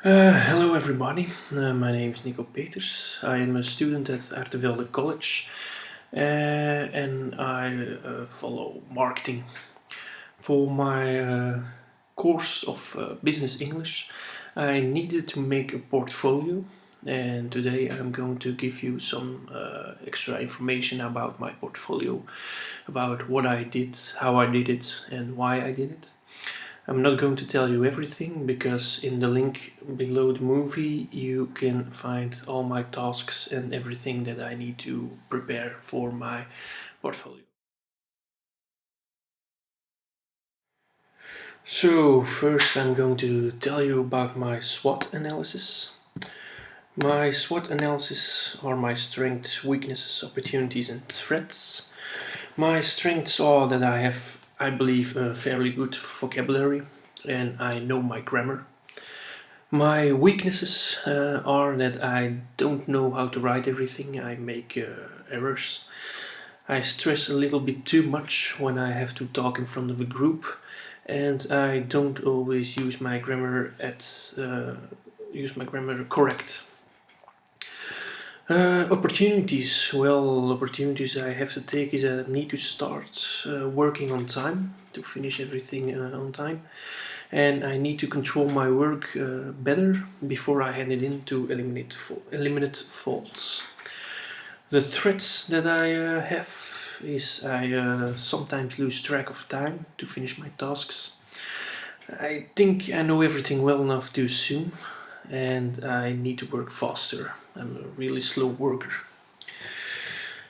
Hello everybody, my name is Nico Peeters. I am a student at Artevelde College and I follow marketing. For my course of business English, I needed to make a portfolio, and today I'm going to give you some extra information about my portfolio, about what I did, how I did it, and why I did it. I'm not going to tell you everything because in the link below the movie you can find all my tasks and everything that I need to prepare for my portfolio. So first I'm going to tell you about my SWOT analysis. My SWOT analysis are my strengths, weaknesses, opportunities and threats. My strengths are that I believe, a fairly good vocabulary and I know my grammar. My weaknesses are that I don't know how to write everything, I make errors. I stress a little bit too much when I have to talk in front of a group, and I don't always use my grammar correct. Opportunities. Well, opportunities I have to take is that I need to start working on time to finish everything on time, and I need to control my work better before I hand it in to eliminate faults. The threats that I have is I sometimes lose track of time to finish my tasks. I think I know everything well enough too soon, and I need to work faster. I'm a really slow worker.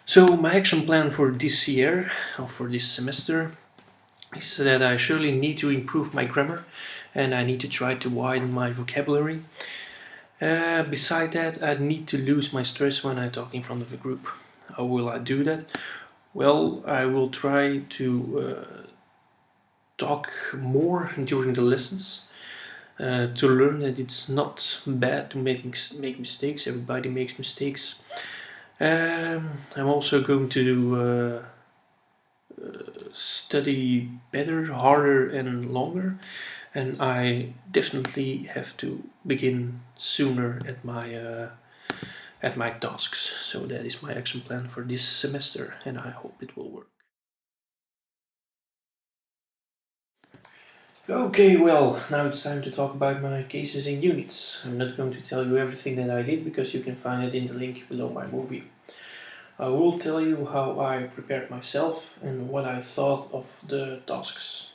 So my action plan for this year, or for this semester, is that I surely need to improve my grammar and I need to try to widen my vocabulary. Beside that, I need to lose my stress when I talk in front of a group. How will I do that? Well, I will try to talk more during the lessons to learn that it's not bad to make mistakes. Everybody makes mistakes. I'm also going to study better, harder, and longer, and I definitely have to begin sooner at my tasks. So that is my action plan for this semester, and I hope it will work. Okay, well, now it's time to talk about my cases and units. I'm not going to tell you everything that I did because you can find it in the link below my movie. I will tell you how I prepared myself and what I thought of the tasks.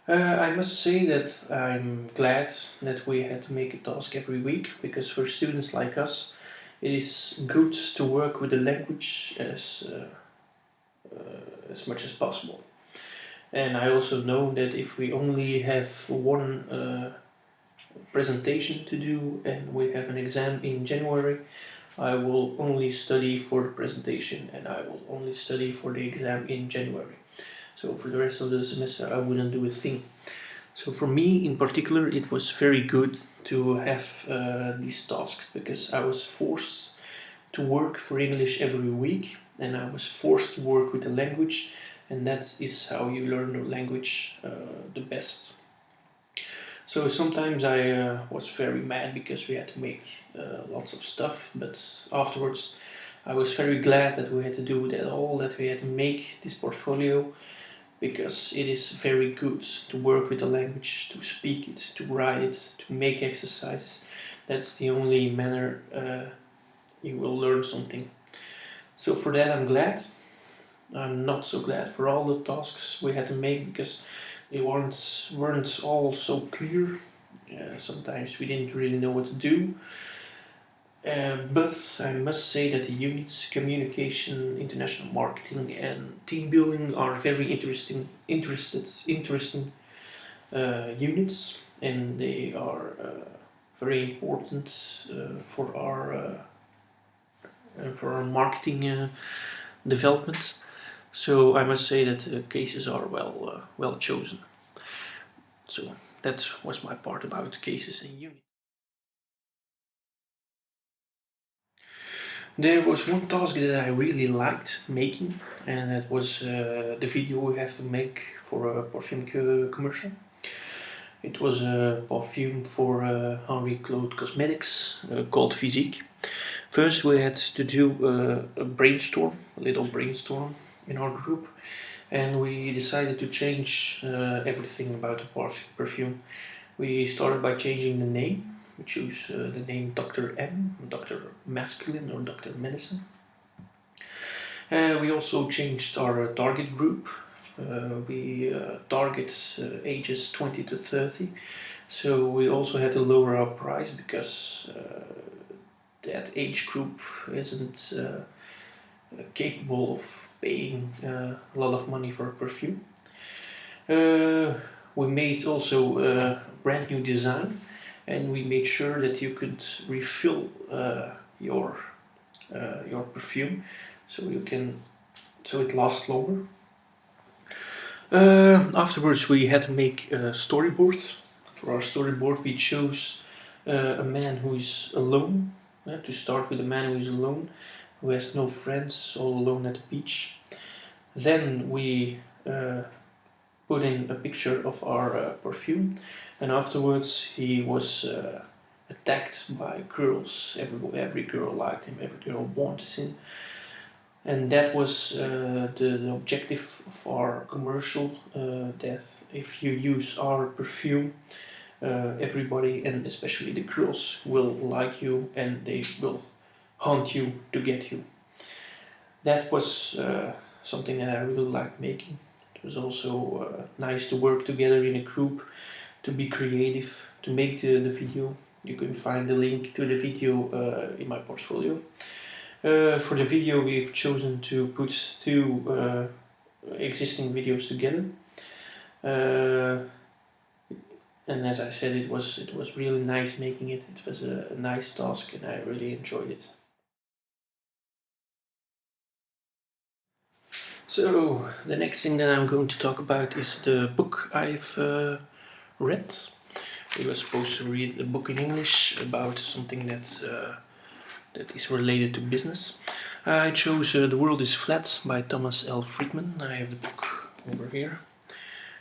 I must say that I'm glad that we had to make a task every week, because for students like us, it is good to work with the language as much as possible. And I also know that if we only have one presentation to do and we have an exam in January, I will only study for the presentation and I will only study for the exam in January. So for the rest of the semester I wouldn't do a thing. So for me in particular it was very good to have these tasks, because I was forced to work for English every week and I was forced to work with the language, and that is how you learn the language the best. So sometimes I was very mad because we had to make lots of stuff, but afterwards I was very glad that we had to do that all, that we had to make this portfolio, because it is very good to work with the language, to speak it, to write it, to make exercises. That's the only manner you will learn something. So for that I'm glad. I'm not so glad for all the tasks we had to make, because they weren't all so clear. Sometimes we didn't really know what to do. But I must say that the units communication, international marketing, and team building are very interesting units, and they are very important for our marketing development. So I must say that the cases are well chosen. So that was my part about cases and units. There was one task that I really liked making, and that was the video we have to make for a perfume commercial. It was a perfume for Henri Claude Cosmetics called Physique. First we had to do a brainstorm, a little brainstorm in our group, and we decided to change everything about the perfume. We started by changing the name. We chose the name Dr. M, Dr. Masculine or Dr. Medicine. We also changed our target group. We target ages 20 to 30, so we also had to lower our price because that age group isn't capable of paying a lot of money for a perfume. We made also a brand new design, and we made sure that you could refill your perfume, so it lasts longer. Afterwards, we had to make a storyboard. For our storyboard, we chose a man who is alone. To start with, a man who is alone, who has no friends, all alone at the beach. Then we put in a picture of our perfume, and afterwards he was attacked by girls. Every girl liked him, every girl wanted him, and that was the objective of our commercial, that if you use our perfume, everybody, and especially the girls, will like you and they will hunt you to get you. That was something that I really liked making. It was also nice to work together in a group, to be creative, to make the video. You can find the link to the video in my portfolio. For the video, we've chosen to put two existing videos together. And as I said, it was really nice making it. It was a nice task and I really enjoyed it. So the next thing that I'm going to talk about is the book I've read. We were supposed to read a book in English about something that is related to business. I chose The World is Flat by Thomas L. Friedman. I have the book over here.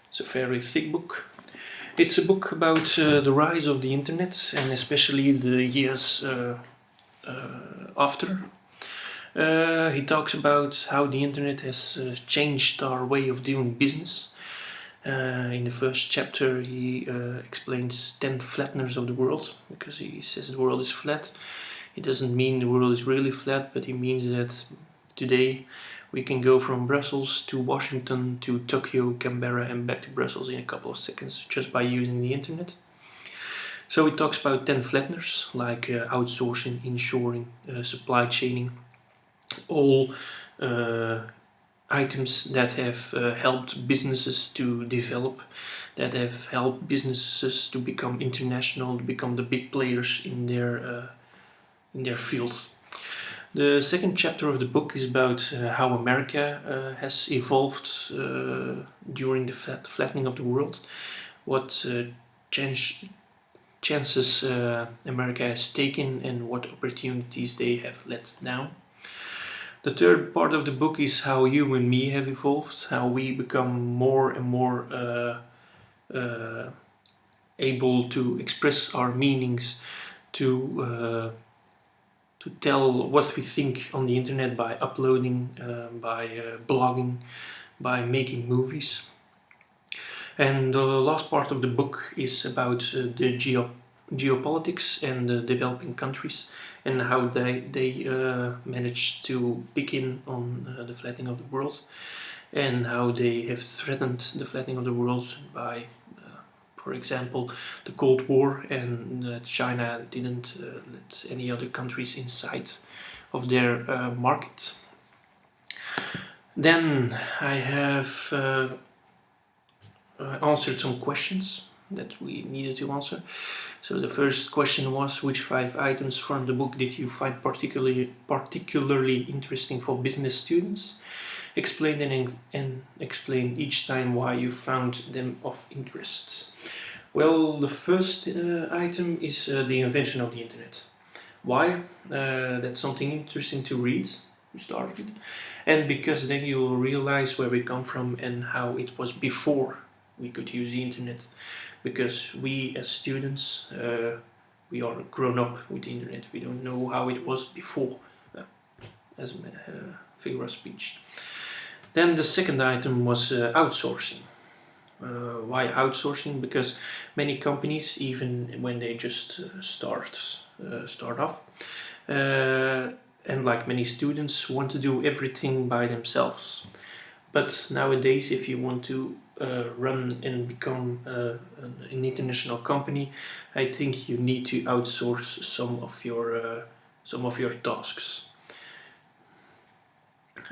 It's a very thick book. It's a book about the rise of the internet, and especially the years after. He talks about how the internet has changed our way of doing business. In the first chapter he explains 10 flatteners of the world, because he says the world is flat. It doesn't mean the world is really flat, but he means that today we can go from Brussels to Washington to Tokyo, Canberra and back to Brussels in a couple of seconds just by using the internet. So he talks about 10 flatteners like outsourcing, inshoring, supply chaining, all items that have helped businesses to develop, that have helped businesses to become international, to become the big players in their field. The second chapter of the book is about how America has evolved during the flattening of the world, what chances America has taken and what opportunities they have let down. The third part of the book is how you and me have evolved, how we become more and more able to express our meanings, to tell what we think on the internet by uploading, by blogging, by making movies. And the last part of the book is about the geopolitics and the developing countries, and how they managed to begin on the flattening of the world, and how they have threatened the flattening of the world by, for example, the Cold War, and that China didn't let any other countries inside of their market. Then I have answered some questions that we needed to answer. So the first question was, which 5 items from the book did you find particularly interesting for business students? Explain and explain each time why you found them of interest. Well, the first item is the invention of the internet. Why? That's something interesting to read, to start with, and because then you'll realize where we come from and how it was before we could use the internet. because we as students, we are grown up with the internet. We don't know how it was before, as a figure of speech. Then the second item was outsourcing. Why outsourcing? Because many companies, even when they just start off, and like many students, want to do everything by themselves. But nowadays, if you want to run and become an international company, I think you need to outsource some of your tasks.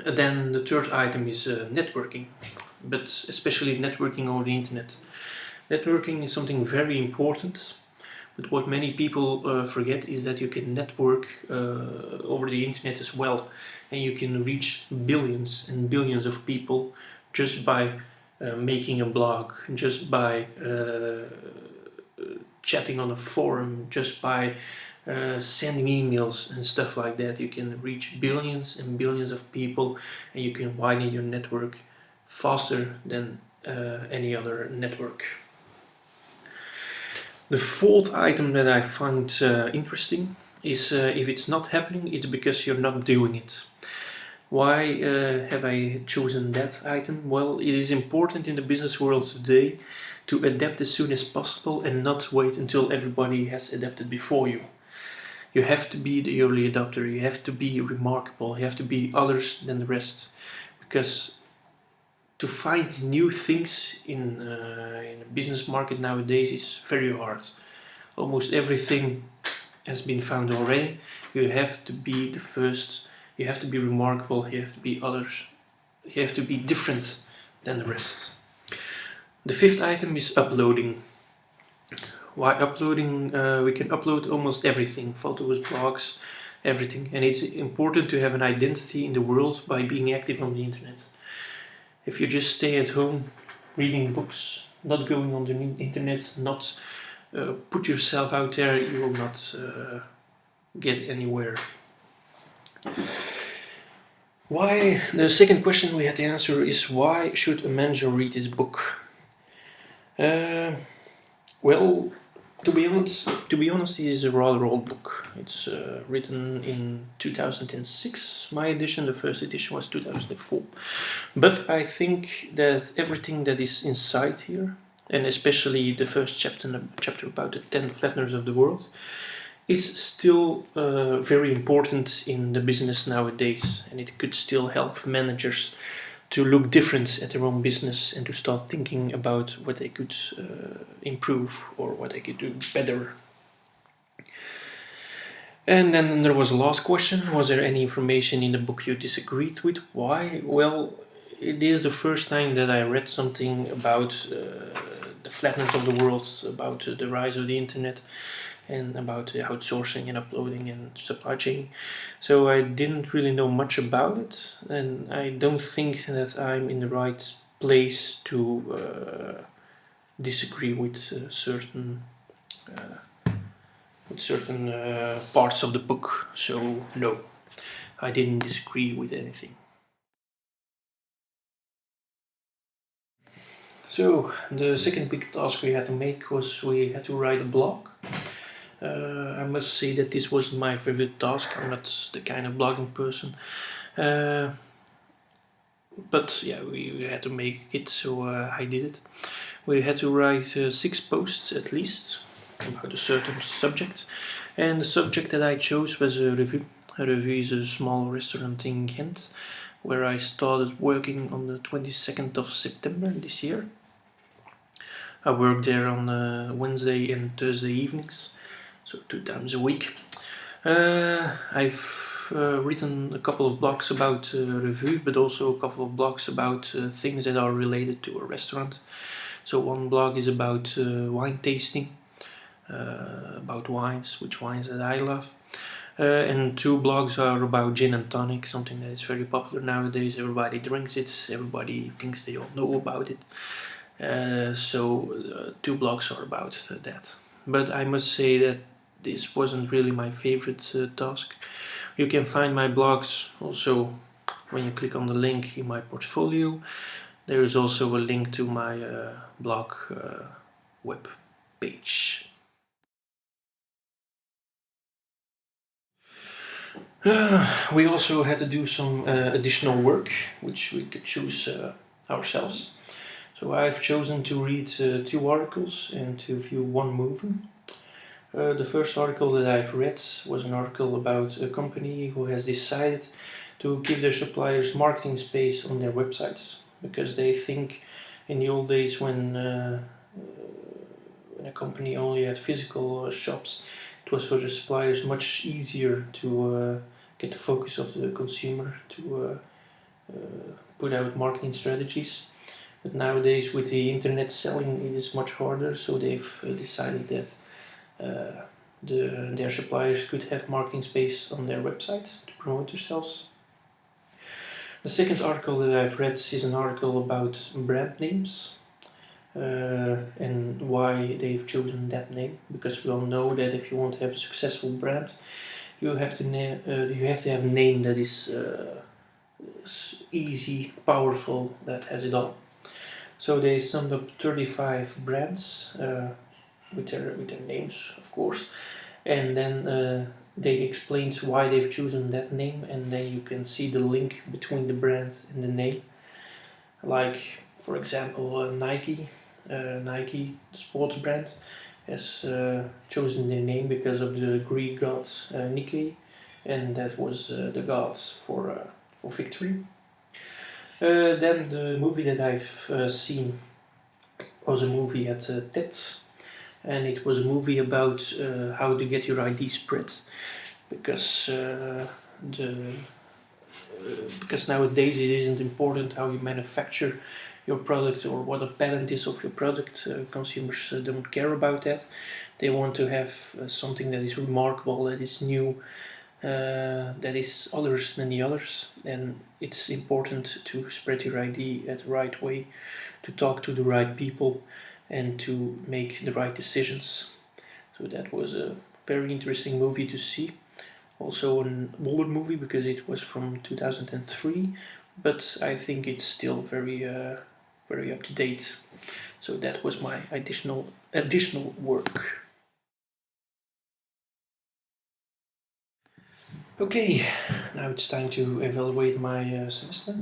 Then the third item is networking, but especially networking over the internet. Networking is something very important, but what many people forget is that you can network over the internet as well, and you can reach billions and billions of people just by making a blog, just by chatting on a forum, just by sending emails and stuff like that. You can reach billions and billions of people, and you can widen your network faster than any other network. The fourth item that I find interesting is if it's not happening, it's because you're not doing it. Why have I chosen that item? Well, it is important in the business world today to adapt as soon as possible and not wait until everybody has adapted before you. You have to be the early adopter, you have to be remarkable, you have to be others than the rest. Because to find new things in the business market nowadays is very hard. Almost everything has been found already. You have to be the first, you have to be remarkable, you have to be others, you have to be different than the rest. The fifth item is uploading. Why uploading? We can upload almost everything, photos, blogs, everything. And it's important to have an identity in the world by being active on the internet. If you just stay at home reading books, not going on the internet, not put yourself out there, you will not get anywhere. Why? The second question we had to answer is, why should a manager read this book? Well, to be honest, it is a rather old book. It's written in 2006. My edition, the first edition, was 2004. But I think that everything that is inside here, and especially the first chapter about the 10 flatteners of the world, is still very important in the business nowadays, and it could still help managers to look different at their own business and to start thinking about what they could improve or what they could do better. And then there was a last question: was there any information in the book you disagreed with? Why? Well, it is the first time that I read something about the flatness of the world, about the rise of the internet, and about outsourcing and uploading and supply chain. So I didn't really know much about it, and I don't think that I'm in the right place to disagree with certain parts of the book. So no, I didn't disagree with anything. So the second big task we had to make was we had to write a blog. I must say that this was my favorite task. I'm not the kind of blogging person, but yeah, we had to make it, so I did it. We had to write 6 posts at least about a certain subject, and the subject that I chose was a review. A review is a small restaurant in Ghent, where I started working on the 22nd of September this year. I worked there on Wednesday and Thursday evenings, so 2 times a week. I've written a couple of blogs about review, but also a couple of blogs about things that are related to a restaurant. So one blog is about wine tasting, about wines, which wines that I love. And 2 blogs are about gin and tonic, something that is very popular nowadays. Everybody drinks it, everybody thinks they all know about it. So 2 blogs are about that. But I must say that this wasn't really my favorite task. You can find my blogs also when you click on the link in my portfolio. There is also a link to my blog web page. We also had to do some additional work, which we could choose ourselves. So I've chosen to read 2 articles and to view 1 movie. The first article that I've read was an article about a company who has decided to give their suppliers marketing space on their websites, because they think in the old days when a company only had physical shops, it was for the suppliers much easier to get the focus of the consumer to put out marketing strategies. But nowadays with the internet selling it is much harder, so they've decided that their suppliers could have marketing space on their websites to promote themselves. The second article that I've read is an article about brand names and why they've chosen that name, because we all know that if you want to have a successful brand, you have to have a name that is easy, powerful, that has it all. So they summed up 35 brands with their names, of course, and then they explained why they've chosen that name, and then you can see the link between the brand and the name. Like, for example, Nike, the sports brand, has chosen their name because of the Greek god Nico, and that was the god for victory. Then the movie that I've seen was a movie at TED, and it was a movie about how to get your ID spread, because because nowadays it isn't important how you manufacture your product or what the patent is of your product. Consumers don't care about that. They want to have something that is remarkable, that is new, that is others than the others, and it's important to spread your ID at the right way, to talk to the right people, and to make the right decisions. So that was a very interesting movie to see. Also an older movie because it was from 2003, but I think it's still very up to date. So that was my additional work. Okay, now it's time to evaluate my semester.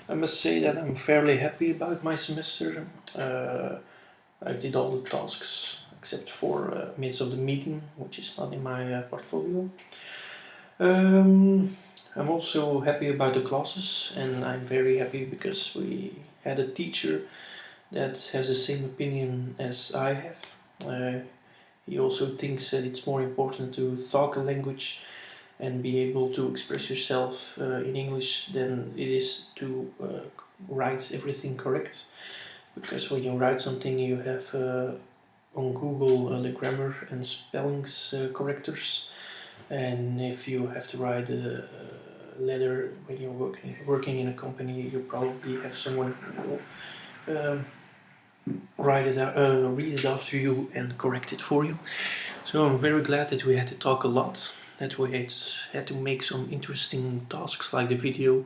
I must say that I'm fairly happy about my semester. I did all the tasks except for minutes of the meeting, which is not in my portfolio. I'm also happy about the classes, and I'm very happy because we had a teacher that has the same opinion as I have. He also thinks that it's more important to talk a language and be able to express yourself in English than it is to write everything correct. Because when you write something, you have on Google the grammar and spellings correctors, and if you have to write a letter when you're working in a company, you probably have someone who will read it after you and correct it for you. So I'm very glad that we had to talk a lot, that we had to make some interesting tasks like the video,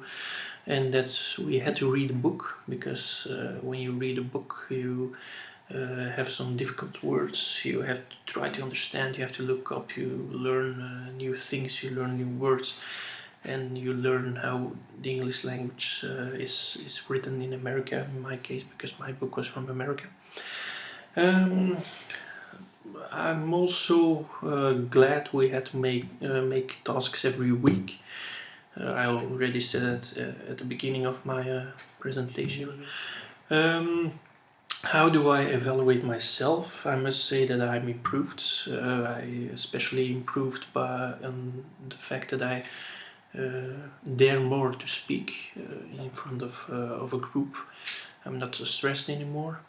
and that we had to read a book, because when you read a book you have some difficult words, you have to try to understand, you have to look up, you learn new things, you learn new words, and you learn how the English language is written in America, in my case, because my book was from America. I'm also glad we had to make tasks every week. I already said it at the beginning of my presentation. How do I evaluate myself? I must say that I'm improved. I especially improved by the fact that I dare more to speak in front of a group. I'm not so stressed anymore.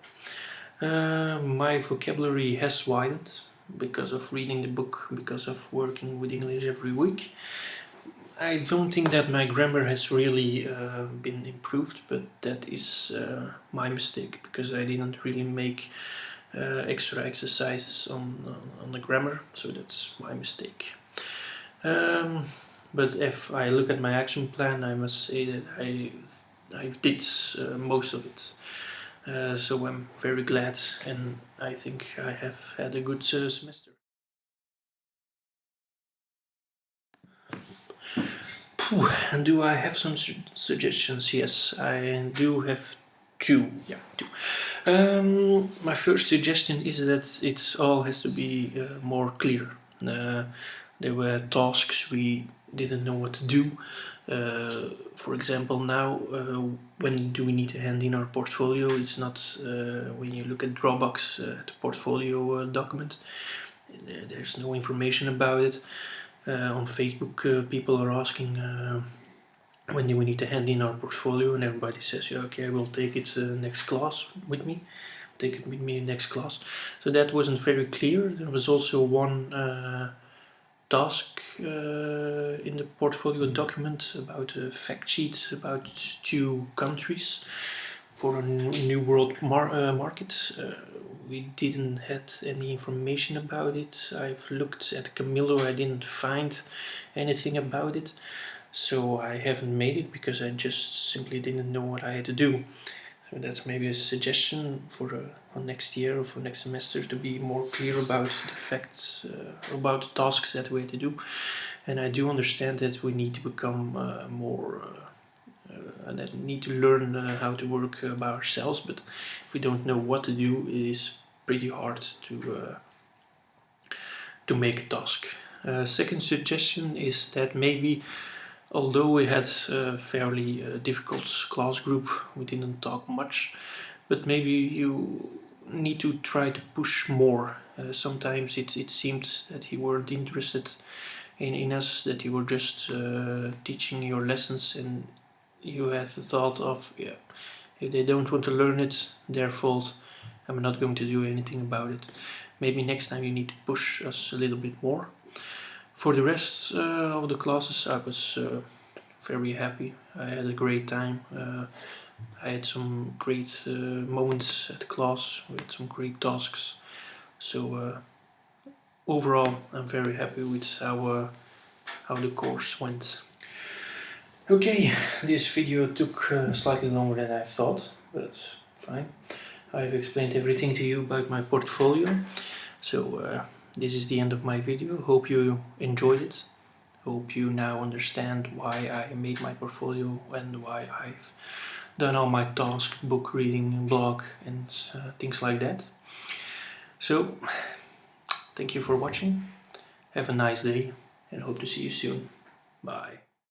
My vocabulary has widened because of reading the book, because of working with English every week. I don't think that my grammar has really been improved, but that is my mistake, because I didn't really make extra exercises on the grammar, so that's my mistake. But if I look at my action plan, I must say that I did most of it. So I'm very glad, and I think I have had a good semester. And do I have some suggestions? Yes, I do have two. Yeah, two. My first suggestion is that it all has to be more clear. There were tasks we didn't know what to do. For example, now when do we need to hand in our portfolio? It's not when you look at Dropbox, the portfolio document. There's no information about it. On Facebook, people are asking when do we need to hand in our portfolio, and everybody says, yeah, okay, I will take it next class with me. Take it with me next class. So that wasn't very clear. There was also one task in the portfolio document about a fact sheet about 2 countries for a new world market. We didn't have any information about it. I've looked at Camillo, I didn't find anything about it. So I haven't made it because I just simply didn't know what I had to do. So that's maybe a suggestion for next year or for next semester, to be more clear about the facts, about the tasks that we have to do. And I do understand that we need to become more, and that we need to learn how to work by ourselves. But if we don't know what to do, it is pretty hard to make a task. Second suggestion is that maybe, although we had a fairly difficult class group, we didn't talk much, but maybe you need to try to push more. Sometimes it seemed that you weren't interested in us, that you were just teaching your lessons, and you had the thought of, yeah, if they don't want to learn it, their fault, I'm not going to do anything about it. Maybe next time you need to push us a little bit more. For the rest of the classes, I was very happy. I had a great time. I had some great moments at class. We had some great tasks. So overall, I'm very happy with how the course went. Okay, this video took slightly longer than I thought, but fine. I've explained everything to you about my portfolio. So this is the end of my video. Hope you enjoyed it. Hope you now understand why I made my portfolio and why I've done all my tasks, book reading, blog, and things like that. So, thank you for watching. Have a nice day and hope to see you soon. Bye.